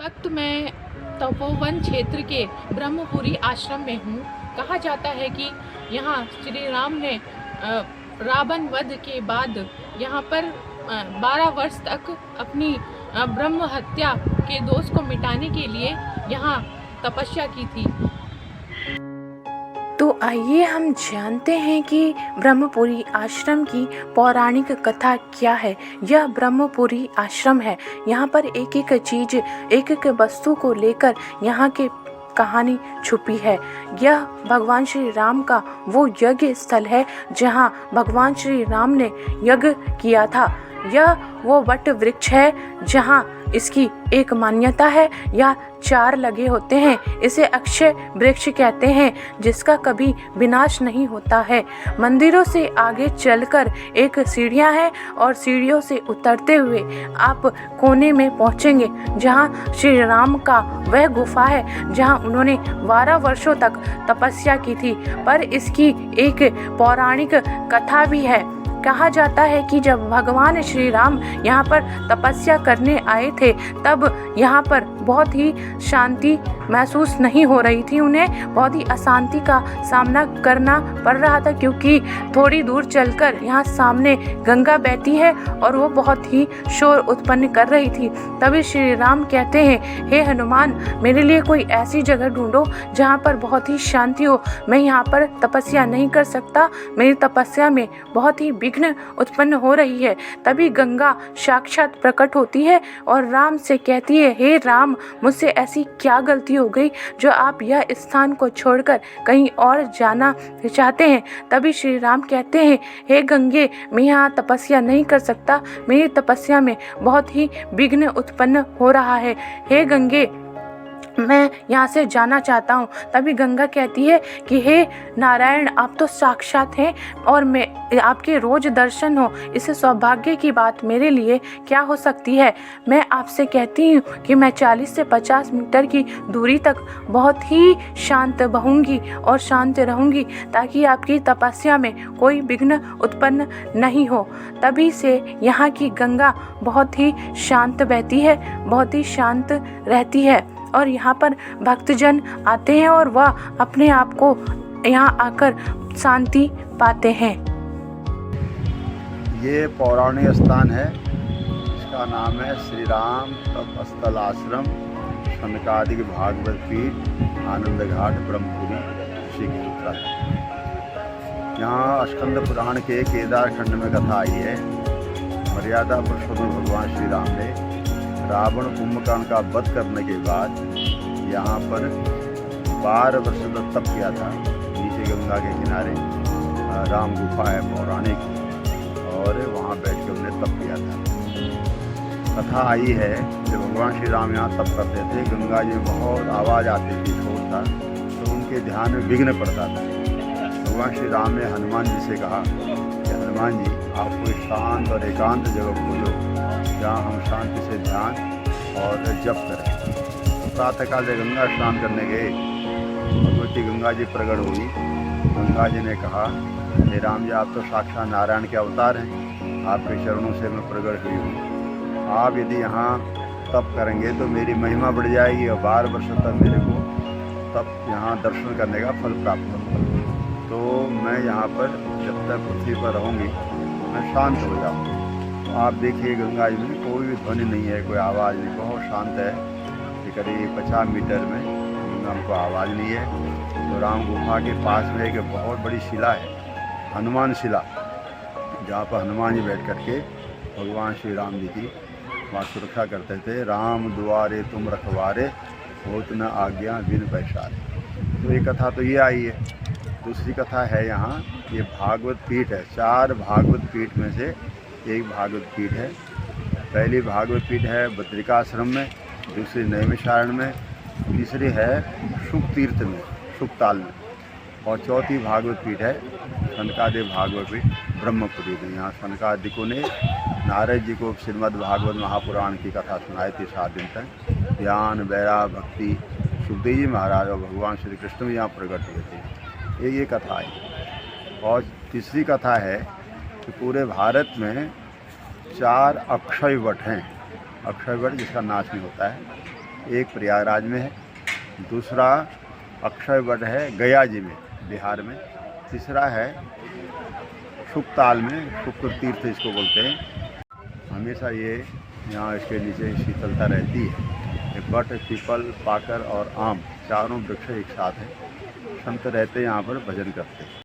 वक्त मैं तपोवन क्षेत्र के ब्रह्मपुरी आश्रम में हूँ। कहा जाता है कि यहाँ श्री राम ने रावण वध के बाद यहाँ पर 12 वर्ष तक अपनी ब्रह्म हत्या के दोष को मिटाने के लिए यहाँ तपस्या की थी। तो आइए हम जानते हैं कि ब्रह्मपुरी आश्रम की पौराणिक कथा क्या है। यह ब्रह्मपुरी आश्रम है। यहाँ पर एक एक चीज, एक एक वस्तु को लेकर यहाँ के कहानी छुपी है। यह भगवान श्री राम का वो यज्ञ स्थल है जहाँ भगवान श्री राम ने यज्ञ किया था। यह वो वट वृक्ष है जहाँ इसकी एक मान्यता है। या 4 लगे होते हैं। इसे अक्षय वृक्ष कहते हैं जिसका कभी विनाश नहीं होता है। मंदिरों से आगे चलकर एक सीढ़ियां हैं और सीढ़ियों से उतरते हुए आप कोने में पहुंचेंगे जहां श्री राम का वह गुफा है जहां उन्होंने 12 वर्षों तक तपस्या की थी। पर इसकी एक पौराणिक कथा भी है। कहा जाता है कि जब भगवान श्री राम यहाँ पर तपस्या करने आए थे तब यहाँ पर बहुत ही शांति महसूस नहीं हो रही थी। उन्हें बहुत ही अशांति का सामना करना पड़ रहा था क्योंकि थोड़ी दूर चलकर यहाँ सामने गंगा बहती है और वो बहुत ही शोर उत्पन्न कर रही थी। तभी श्री राम कहते हैं, हे हनुमान, मेरे लिए कोई ऐसी जगह ढूंढो जहाँ पर बहुत ही शांति हो। मैं यहाँ पर तपस्या नहीं कर सकता। मेरी तपस्या में बहुत ही विघ्न उत्पन्न हो रही है। तभी गंगा साक्षात प्रकट होती है और राम से कहती है, हे राम, मुझसे ऐसी क्या गलती हो गई जो आप यह स्थान को छोड़कर कहीं और जाना चाहते हैं। तभी श्री राम कहते हैं, हे गंगे, मैं यहाँ तपस्या नहीं कर सकता। मेरी तपस्या में बहुत ही विघ्न उत्पन्न हो रहा है। हे गंगे, मैं यहाँ से जाना चाहता हूँ। तभी गंगा कहती है कि हे नारायण, आप तो साक्षात हैं और मैं आपके रोज दर्शन हो, इससे सौभाग्य की बात मेरे लिए क्या हो सकती है। मैं आपसे कहती हूँ कि मैं 40 से 50 मीटर की दूरी तक बहुत ही शांत बहूँगी और शांत रहूँगी ताकि आपकी तपस्या में कोई विघ्न उत्पन्न नहीं हो। तभी से यहाँ की गंगा बहुत ही शांत बहती है, बहुत ही शांत रहती है और यहाँ पर भक्तजन आते हैं और वह अपने आप को यहाँ आकर शांति पाते हैं। ये पौराणिक स्थान है। इसका नाम है श्री राम तपस्थल आश्रम सनकादिक भागवत पीठ आनंद घाट ब्रह्मपुरी ऋषिकेश। यहाँ स्कंद पुराण के केदार खंड में कथा आई है। मर्यादा पुरुषोत्तम भगवान श्री राम ने रावण कुंभकर्ण का वध करने के बाद यहाँ पर 12 वर्ष तक तप किया था। नीचे गंगा के किनारे राम गुफा है पौराणिक, और वहाँ बैठ के उन्हें तप किया था। कथा आई है जब भगवान श्री राम यहाँ तप करते थे, गंगा जी में बहुत आवाज़ आती थी, शोर था, तो उनके ध्यान में विघ्न पड़ता था। भगवान श्री राम ने हनुमान जी से कहा कि हनुमान जी, आप कोई शांत और एकांत जगह खोजो जहाँ हम शांति से ध्यान और जप करें। प्रातःकाल से गंगा स्नान करने गए, भगवती गंगा जी प्रकट हुई। गंगा जी ने कहा, हे राम जी, आप तो साक्षात नारायण के अवतार हैं, आपके चरणों से मैं प्रकट हुई हूँ। आप यदि यहाँ तप करेंगे तो मेरी महिमा बढ़ जाएगी और 12 वर्ष तक मेरे को तप यहाँ दर्शन करने का फल प्राप्त होगा। तो मैं यहाँ पर जब तक पृथ्वी पर रहूँगी मैं शांत हो जाऊँगी। तो आप देखिए गंगा जी में कोई भी ध्वनि नहीं है, कोई आवाज़ नहीं, बहुत शांत है। ये करीब 50 मीटर में हमको आवाज़ नहीं है। तो राम गुफा के पास में एक बहुत बड़ी शिला है, हनुमान शिला, जहाँ पर हनुमान जी बैठ करके भगवान श्री राम जी की वहाँ सुरक्षा करते थे। राम दुआरे तुम रखवारे, होत न आज्ञा बिन पैसारे। तो ये कथा तो ये आई है। दूसरी कथा है यहाँ, ये भागवत पीठ है। 4 भागवत पीठ में से एक भागवत पीठ है। पहली भागवत पीठ है बद्रिकाश्रम में, दूसरी नैमिषारण्य में, तीसरी है शुक तीर्थ में, शुकताल में, और चौथी भागवत पीठ है सनकादिक भागवत पीठ ब्रह्मपुरी में। यहाँ सनकादिकों ने नारद जी को श्रीमद् भागवत महापुराण की कथा सुनाई थी 7 दिन तक। ज्ञान वैराग्य भक्ति सुखदेव जी महाराज और भगवान श्री कृष्ण भी यहाँ प्रकट हुए थे। ये कथा है। और तीसरी कथा है कि पूरे भारत में 4 अक्षय वट हैं। अक्षय वट जिसका नाश नहीं होता है, एक प्रयागराज में है, दूसरा अक्षय वट है गया जी में बिहार में, तीसरा है शुकताल में, शुक्र तीर्थ इसको बोलते हैं। हमेशा ये यहाँ इसके नीचे शीतलता रहती है। ये बट, पीपल, पाकर और आम चारों वृक्ष एक साथ हैं। संत रहते यहाँ पर भजन करते हैं।